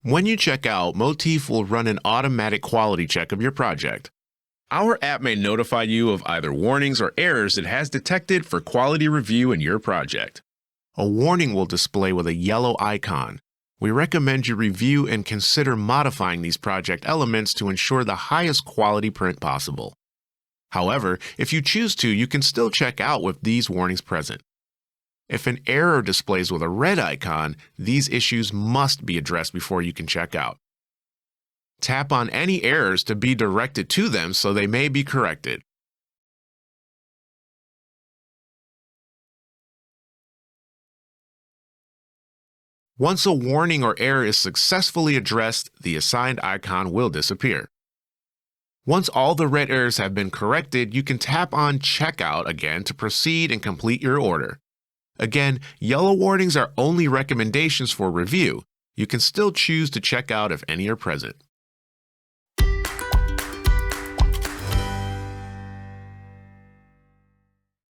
When you check out, Motif will run an automatic quality check of your project. Our app may notify you of either warnings or errors it has detected for quality review in your project. A warning will display with a yellow icon. We recommend you review and consider modifying these project elements to ensure the highest quality print possible. However, if you choose to, you can still check out with these warnings present. If an error displays with a red icon, these issues must be addressed before you can check out. Tap on any errors to be directed to them so they may be corrected. Once a warning or error is successfully addressed, the assigned icon will disappear. Once all the red errors have been corrected, you can tap on Checkout again to proceed and complete your order. Again, yellow warnings are only recommendations for review. You can still choose to check out if any are present.